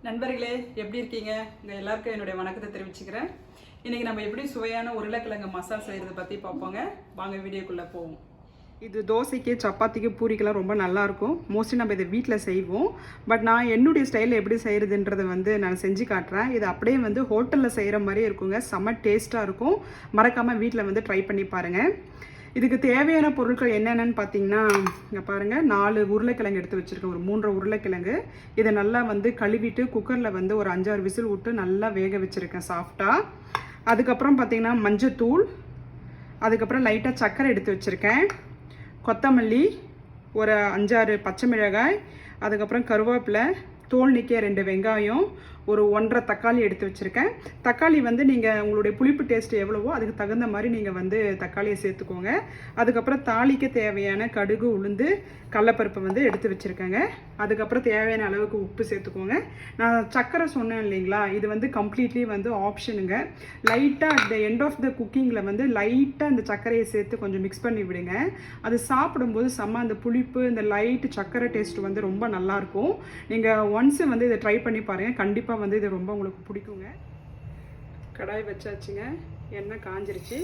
நண்பர்களே எப்படி இருக்கீங்க? உங்கள் எல்லாருக்கும் என்னுடைய வணக்கத்தை தெரிவிச்சுக்கிறேன். இன்றைக்கி நம்ம எப்படி சுவையான உருளைக்கிழங்கு மசால் செய்கிறத பற்றி பார்ப்போங்க. வாங்க வீடியோக்குள்ளே போவோம். இது தோசைக்கு, சப்பாத்திக்கு, பூரிக்கெல்லாம் ரொம்ப நல்லாயிருக்கும். மோஸ்ட்லி நம்ம இதை வீட்டில் செய்வோம். பட் நான் என்னுடைய ஸ்டைலில் எப்படி செய்கிறதுன்றதை நான் செஞ்சு காட்டுறேன். இது அப்படியே ஹோட்டலில் செய்கிற மாதிரியே இருக்குங்க. செம்ம டேஸ்ட்டாக இருக்கும். மறக்காமல் வீட்டில் ட்ரை பண்ணி பாருங்கள். இதுக்கு தேவையான பொருட்கள் என்னென்னு பார்த்தீங்கன்னா, இங்கே பாருங்கள், 4 உருளைக்கிழங்கு எடுத்து வச்சுருக்கேன். ஒரு 3 உருளைக்கிழங்கு. இதை நல்லா குழுவிட்டு குக்கரில் ஒரு 5-6 விசில் விட்டு நல்லா வேக வச்சுருக்கேன் சாஃப்டாக. அதுக்கப்புறம் பார்த்தீங்கன்னா மஞ்சத்தூள், அதுக்கப்புறம் லைட்டாக சர்க்கரை எடுத்து வச்சுருக்கேன், கொத்தமல்லி, ஒரு 5-6 பச்சை மிளகாய், அதுக்கப்புறம் கருவேப்பிலை, தோல் நீக்கிய 2 வெங்காயம், ஒரு 1.5 தக்காளி எடுத்து வச்சுருக்கேன். தக்காளி நீங்கள் உங்களுடைய புளிப்பு டேஸ்ட் எவ்வளவோ அதுக்கு தகுந்த மாதிரி நீங்கள் தக்காளியை சேர்த்துக்கோங்க. அதுக்கப்புறம் தாளிக்க தேவையான கடுகு, உளுந்து, கடலப்பருப்பு எடுத்து வச்சுருக்கேங்க. அதுக்கப்புறம் தேவையான அளவுக்கு உப்பு சேர்த்துக்கோங்க. நான் சர்க்கரை சொன்னேன் இல்லைங்களா, இது கம்ப்ளீட்லி ஆப்ஷனுங்க. லைட்டாக at the end of the குக்கிங்கில் லைட்டாக இந்த சர்க்கரையை சேர்த்து கொஞ்சம் மிக்ஸ் பண்ணி விடுங்க. அது சாப்பிடும்போது செம்ம அந்த புளிப்பு, இந்த லைட்டு சர்க்கரை டேஸ்ட் ரொம்ப நல்லாயிருக்கும். நீங்கள் ஒன்ஸ் இதை ட்ரை பண்ணி பாருங்கள். கண்டிப்பாக இது ரொம்ப உங்களுக்கு பிடிக்குங்க. கடாய் வச்சாச்சுங்க. எண்ணெய் காஞ்சிருச்சு.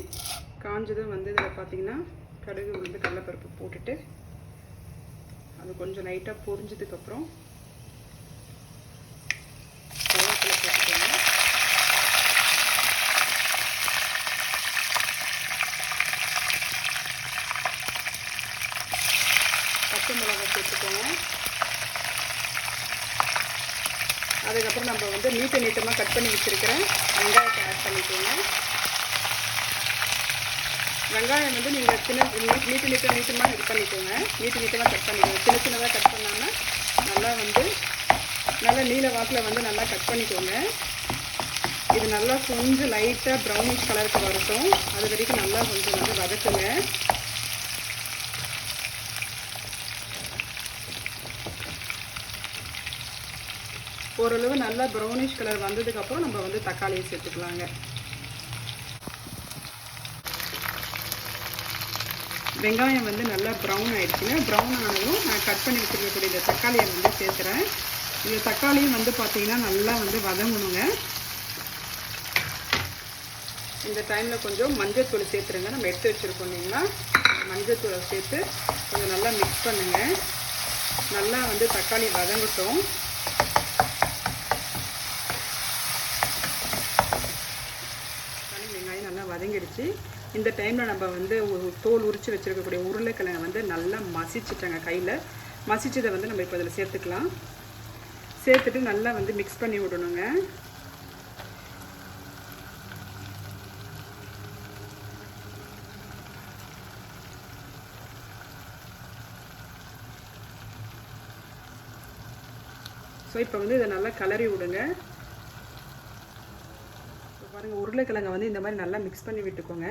காஞ்சதும் இதில் பார்த்தீங்கன்னா கடுகு, உளுந்து, கடலைப்பருப்பு போட்டுட்டு அது கொஞ்சம் லைட்டாக பொரிஞ்சதுக்கப்புறம் கருவேப்பிலை போட்டுக்கோங்க. பச்சை மிளகாய் சேர்த்துக்கோங்க. அதுக்கப்புறம் நம்ம நீட்டமாக கட் பண்ணி வச்சுருக்கிறேன் வெங்காயத்தை ஆட் பண்ணிக்கோங்க. வெங்காயம் நீங்கள் நீட்டமாக இது பண்ணிக்கோங்க. நீட்டமாக கட் பண்ணிக்கோங்க. சின்னதாக கட் பண்ணாமல் நல்லா நீல வாக்கில் நல்லா கட் பண்ணிக்கோங்க. இது நல்லா கொஞ்சம் லைட்டாக ப்ரௌனிஷ் கலருக்கு வரட்டும். அது வரைக்கும் நல்லா கொஞ்சம் வதக்குங்க. ஓரளவு நல்லா ப்ரௌனிஷ் கலர் வந்ததுக்கப்புறம் நம்ம தக்காளியை சேர்த்துக்கலாங்க. வெங்காயம் நல்லா ப்ரௌன் ஆகிடுச்சுங்க. ப்ரௌன் ஆனதும் நான் கட் பண்ணி வச்சுருக்கக்கூடிய இந்த தக்காளியை சேர்த்துறேன். இந்த தக்காளியும் பார்த்தீங்கன்னா நல்லா வதங்கணுங்க. இந்த டைமில் கொஞ்சம் மஞ்சத்தூள் சேர்த்துருங்க. நம்ம எடுத்து வச்சுருக்கோம் இல்லைங்களா, மஞ்சத்தூளை சேர்த்து கொஞ்சம் நல்லா மிக்ஸ் பண்ணுங்கள். நல்லா தக்காளி வதங்கட்டும். நல்லா வதங்கிடுச்சு. இந்த டைமில் நம்ம தோல் உரித்து வச்சுருக்கக்கூடிய உருளைக்கிழங்கை நல்லா மசிச்சுட்டாங்க. கையில் மசிச்சதை நம்ம இப்போ அதில் சேர்த்துக்கலாம். சேர்த்துட்டு நல்லா மிக்ஸ் பண்ணி விடணுங்க. ஸோ இப்போ இதை நல்லா கிளறி விடுங்க. பாருங்கள், உருளைக்கிழங்கை இந்த மாதிரி நல்லா மிக்ஸ் பண்ணி விட்டுக்கோங்க.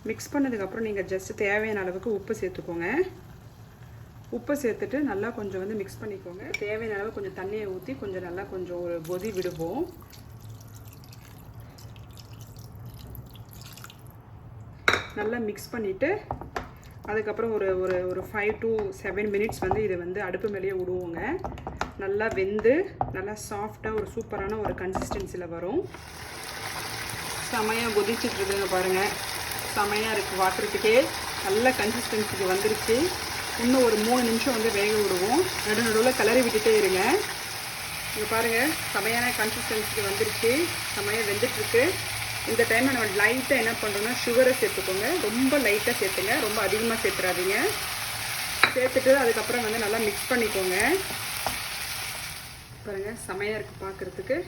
மிக்ஸ் பண்ணதுக்கப்புறம் நீங்கள் ஜஸ்ட் தேவையான அளவுக்கு உப்பு சேர்த்துக்கோங்க. உப்பு சேர்த்துட்டு நல்லா கொஞ்சம் மிக்ஸ் பண்ணிக்கோங்க. தேவையான அளவு கொஞ்சம் தண்ணியை ஊற்றி கொஞ்சம் நல்லா கொஞ்சம் ஒரு கொதி விடுவோம். நல்லா மிக்ஸ் பண்ணிவிட்டு அதுக்கப்புறம் ஒரு 5 to 7 மினிட்ஸ் இதை அடுப்பு மேலேயே விடுவோங்க. நல்லா வெந்து நல்லா சாஃப்டாக ஒரு சூப்பரான ஒரு கன்சிஸ்டன்சியில் வரும். செமையாக கொதிச்சுட்ருக்குங்க பாருங்கள். செமையாக இருக்குது. வாட்டுறதுக்கே நல்ல கன்சிஸ்டன்சிக்கு வந்துருச்சு. இன்னும் ஒரு 3 நிமிஷம் வேக விடுவோம். நடுவில் கிளறி விட்டுட்டே இருங்க. இங்கே பாருங்கள், செமையான கன்சிஸ்டன்சிக்கு வந்துருச்சு. செமையாக வெந்துட்டுருக்கு. இந்த டைமில் நம்ம லைட்டாக என்ன பண்ணுறோன்னா சுகரை சேர்த்துக்கோங்க. ரொம்ப லைட்டாக சேர்த்துங்க, ரொம்ப அதிகமாக சேர்த்துறாதீங்க. சேர்த்துட்டு அதுக்கப்புறம் நல்லா மிக்ஸ் பண்ணிக்கோங்க. பாருங்கள், செமையாக இருக்குது பார்க்குறதுக்கு.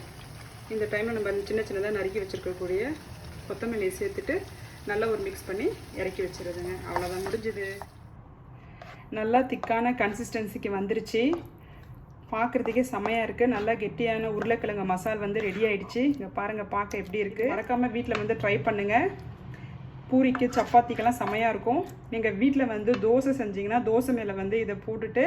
இந்த டைமில் நம்ம சின்னதாக நறுக்கி வச்சுருக்கக்கூடிய கொத்தமல்லியை சேர்த்துட்டு நல்லா ஒரு மிக்ஸ் பண்ணி இறக்கி வச்சுருதுங்க. அவ்வளோதான், முடிஞ்சுது. நல்லா திக்கான கன்சிஸ்டன்சிக்கு வந்துருச்சு. பார்க்குறதுக்கே செமையாக இருக்குது. நல்லா கெட்டியான உருளைக்கிழங்கு மசால் ரெடி ஆகிடுச்சு. இங்கே பாருங்கள், பார்க்க எப்படி இருக்குது. மறக்காமல் வீட்டில் ட்ரை பண்ணுங்கள். பூரிக்கு, சப்பாத்திக்கெல்லாம் செமையாக இருக்கும். நீங்கள் வீட்டில் தோசை செஞ்சிங்கன்னா தோசை மேலே இதை போட்டுட்டு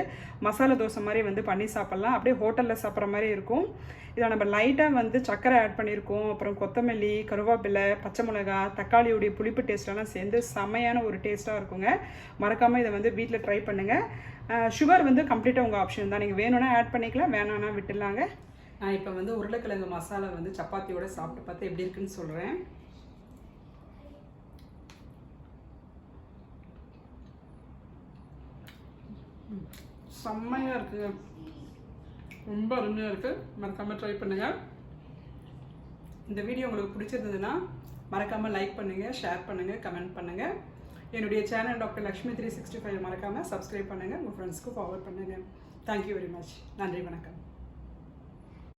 மசாலா தோசை மாதிரி பண்ணி சாப்பிட்லாம். அப்படியே ஹோட்டலில் சாப்பிட்ற மாதிரி இருக்கும். இதில் நம்ம லைட்டாக சர்க்கரை ஆட் பண்ணியிருக்கோம். அப்புறம் கொத்தமல்லி, கருவேப்பிலை, பச்சை மிளகாய், தக்காளியோடைய புளிப்பு டேஸ்ட்டெல்லாம் சேர்ந்து செமையான ஒரு டேஸ்ட்டாக இருக்குங்க. மறக்காமல் இதை வீட்டில் ட்ரை பண்ணுங்கள். சுகர் கம்ப்ளீட்டாக உங்கள் ஆப்ஷன் தான். நீங்கள் வேணும்னா ஆட் பண்ணிக்கலாம், வேணான்னா விட்டுடலாங்க. நான் இப்போ வந்து உருளைக்கிழங்கு மசாலா வந்து சப்பாத்தியோட சாப்பிட்டு பார்த்து எப்படி இருக்குன்னு சொல்கிறேன். செம்மையாக இருக்குங்க, ரொம்ப அருமையாக இருக்குது. மறக்காமல் ட்ரை பண்ணுங்கள். இந்த வீடியோ உங்களுக்கு பிடிச்சிருந்ததுன்னா மறக்காமல் லைக் பண்ணுங்கள், ஷேர் பண்ணுங்கள், கமெண்ட் பண்ணுங்கள். என்னுடைய சேனல் Dr.Lakshmi 365 மறக்காமல் சப்ஸ்கிரைப் பண்ணுங்கள், உங்கள் ஃப்ரெண்ட்ஸ்க்கு ஃபார்வர்ட் பண்ணுங்கள். Thank you very much. நன்றி, வணக்கம்.